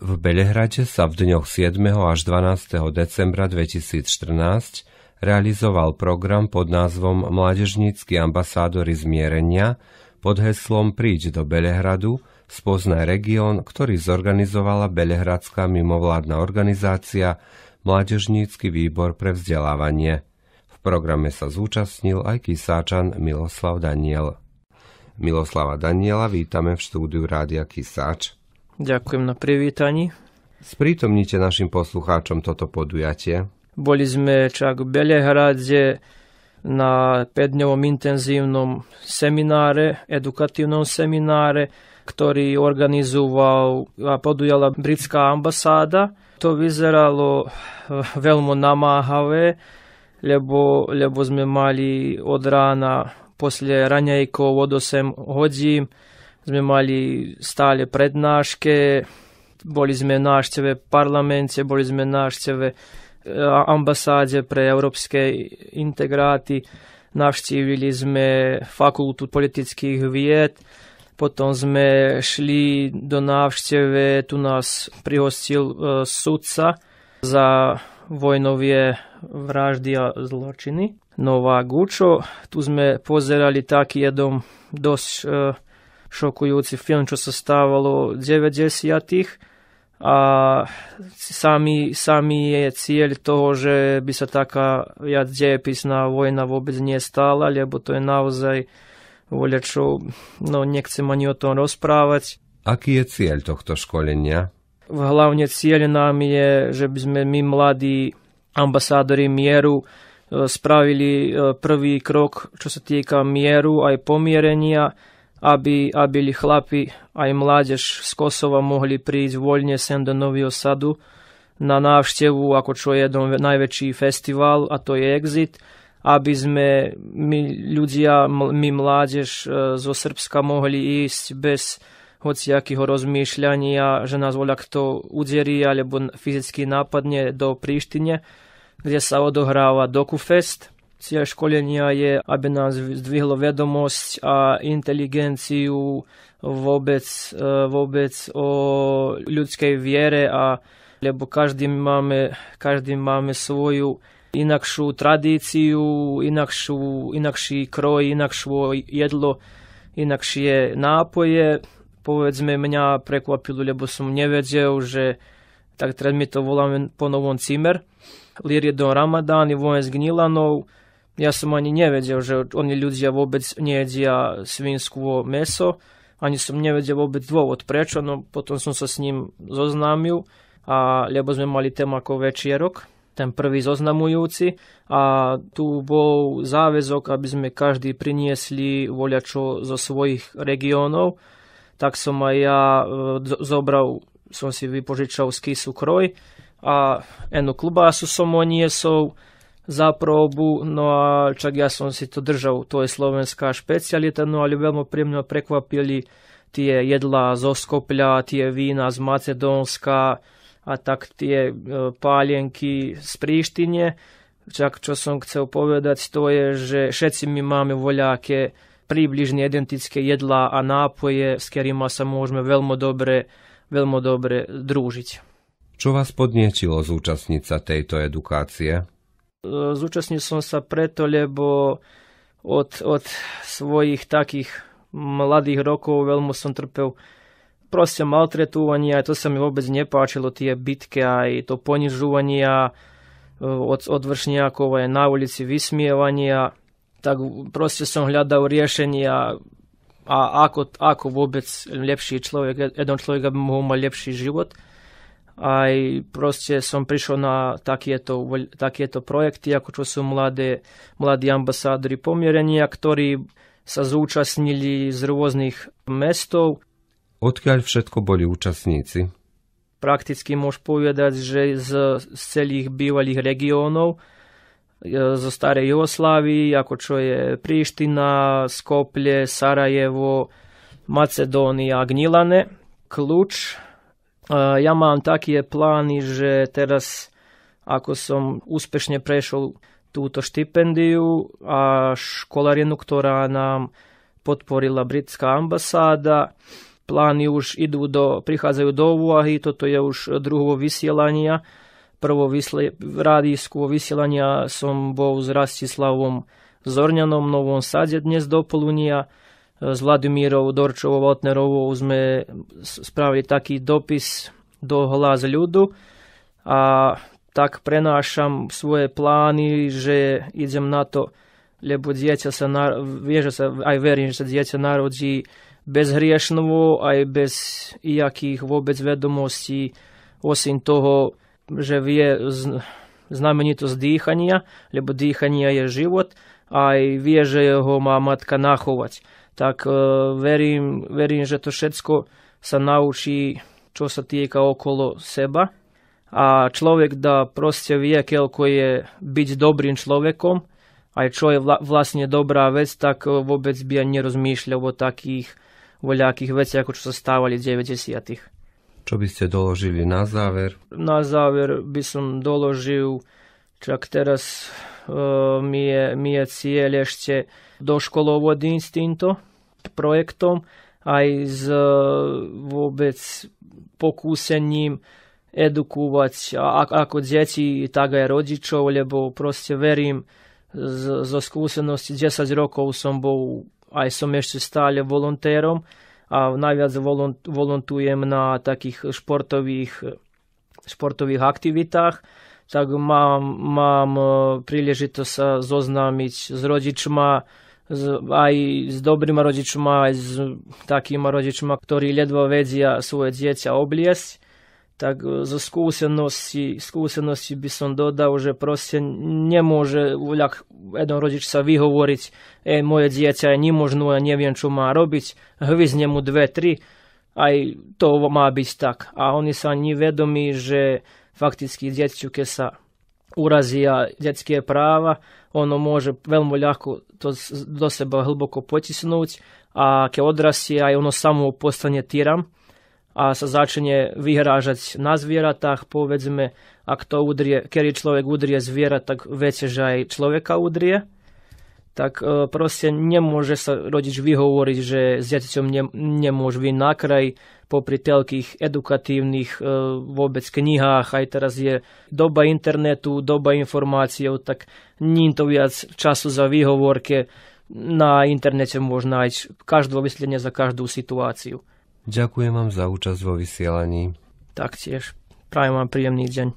V Belehrade sa v dňoch 7. až 12. decembra 2014 realizoval program pod názvom Mládežnícki ambasádori zmierenia pod heslom Príď do Belehradu, spoznaj región, ktorý zorganizovala belehradská mimovládna organizácia Mládežnícky výbor pre vzdelávanie. V programe sa zúčastnil aj Kisáčan Miloslav Daniel. Miloslava Daniela vítame v štúdiu Rádia Kisáč. Ďakujem na privítaní. Sprítomnite našim poslucháčom toto podujatie. Boli sme čak v Belehrade na 5-dňovom intenzívnom semináre, edukatívnom semináre, ktorý organizoval a podujala britská ambasáda. To vyzeralo veľmi namáhavé, lebo sme mali od rána, posle raňajkov od 8 hodín, sme mali stále prednáške, boli sme návšteve v parlamente, boli sme návšteve ambasáde pre európske integráty, navštívili sme fakultu politických vied, potom sme šli do návšteve, tu nás prihostil sudca za vojnové vraždy a zločiny. Nová Gučo, tu sme pozerali taký jeden dosť šokujúci film, čo sa stávalo v 90-tých a sami je cieľ toho, že by sa taká dejepisná vojna vôbec nestala, lebo to je naozaj voľačo, nechcem ani o tom rozprávať. Aký je cieľ tohto školenia? Hlavne cieľ nám je, že by sme my mladí ambasádori mieru spravili prvý krok, čo sa týka mieru aj pomierenia, aby chlapi aj mládež z Kosova mohli prísť voľne sem do Nového Sadu na návštevu, ako čo je jeden najväčší festival, a to je Exit, aby sme my mládež zo Srbska mohli ísť bez hociakého rozmýšľania, že nás voľa kto uderí alebo fyzicky nápadne do Príštine, kde sa odohráva Dokufest. Cieľ školenia je, aby nás zdvihlo vedomosť a inteligenciu vôbec o ľudskej viere, lebo každý máme svoju inakšiu tradíciu, inakší kroj, inakšie jedlo, inakšie nápoje. Povedzme, mňa prekvapilo, lebo som nevedel, že tak teraz my to voláme po novom cimer. Liridon Ramadán i vojen z Gnilanov. Ja som ani nevedel, že oni ľudia vôbec nejedia svinskú meso. Ani som nevedel vôbec dôvod prečo, no potom som sa s ním zoznámil, lebo sme mali tému ako večierok, ten prvý zoznamujúci, a tu bol záväzok, aby sme každý priniesli voľačo zo svojich regiónov. Tak som aj ja som si vypožičal z kysu kroj a jednu klobásu som oniesol za próbu, no a čak ja som si to držal, to je slovenská špecialita, no ale veľmi príjemne prekvapili tie jedlá zo Skopľa, tie vína z Macedónska a tak tie pálienky z Príštine. Čak čo som chcel povedať, to je, že všetci my máme voľaké približne identické jedlá a nápoje, s ktorými sa môžeme veľmi dobre drúžiť. Čo vás podnietilo zúčastniť sa tejto edukácie? Zúčastnil som sa preto, lebo od svojich takých mladých rokov veľmi som trpel proste maltretovanie, a to sa mi vôbec nepáčilo, tie bitky, aj to ponižovanie od vršniakov, aj na ulici vysmievania. Tak proste som hľadal riešenia a ako vôbec lepší človek, jeden človek, aby mohol mať lepší život. Aj proste som prišiel na takéto projekty, ako čo sú mladí ambasádori pomierenia, ktorí sa zúčastnili z rôznych mestov. Odkiaľ všetko boli účastníci? Prakticky môžem povedať, že z celých bývalých regiónov, zo starej Jugoslávii, ako čo je Príština, Skoplje, Sarajevo, Macedónia, Gnilane, Kluč. Ja mám také plány, že teraz, ako som úspešne prešiel túto štipendiu a školarinu, ktorá nám podporila britská ambasáda, plány už prichádzajú do úvahy, toto je už druhovo vysielania. Prvo rádijského vysielania som bol s Rastislavom Zorňanom v Novom Sade dnes do polunia. S Vladimírou Dorčovou Waltnerovou sme spravili taký dopis do Hlas ľudu a tak prenášam svoje plány, že idem na to, lebo dieťa aj verím, že sa dieťa narodí bezhriešnovo, aj bez ijakých vôbec vedomostí, osim toho, že vie znamenitosť dýchania, lebo dýchanie je život, aj vie, že ho má matka nachovať. Tak verím, že to všetko sa naučí, čo sa týka okolo seba. A človek da proste vie, koľko je byť dobrým človekom, aj čo je vlastne dobrá vec, tak vôbec by ani nerozmýšľal o takých voľakých veciach, ako čo sa stávali v 90. Čo by ste doložili na záver? Na záver by som doložil, čak teraz mi je cieľ ešte doškolovať s týmto projektom, aj s vôbec pokúsením edukovať ako deti, tak aj rodičov, lebo proste verím, zo skúsenosti 10 rokov som bol, aj som ešte stále volontérom a najviac volontujem na takých športových aktivitách, tak mám príležitosť sa zoznámiť s rodičmi, aj s dobrými rodičmi, aj s takými rodičmi, ktorí ledva vedia svoje dieťa obliesť. Tak zo skúsenosti by som dodal, že proste nemôže jeden rodič sa vyhovoriť, moje dieťa je nemožno, ja neviem, čo má robiť, hvizne mu 2-3, aj to má byť tak. A oni sa nevedomí, že fakticky dieťa, keď sa urazia detské práva, ono môže veľmi ľahko to do seba hlboko potisnúť a keď odrastie, aj ono samo postane tyram a sa začne vyhrážať na zvieratách, povedzme, keď človek udrie zviera, tak viete, že aj človeka udrie. Tak proste nemôže sa rodič vyhovoriť, že s dieťaťom nemôže byť na kraj, popri toľkých edukatívnych vôbec knihách, aj teraz je doba internetu, doba informácií, tak nie to viac času za výhovorke. Na internete môžu nájsť každé vysvetlenie za každú situáciu. Ďakujem vám za účasť vo vysielaní. Taktiež. Prajem vám príjemný deň.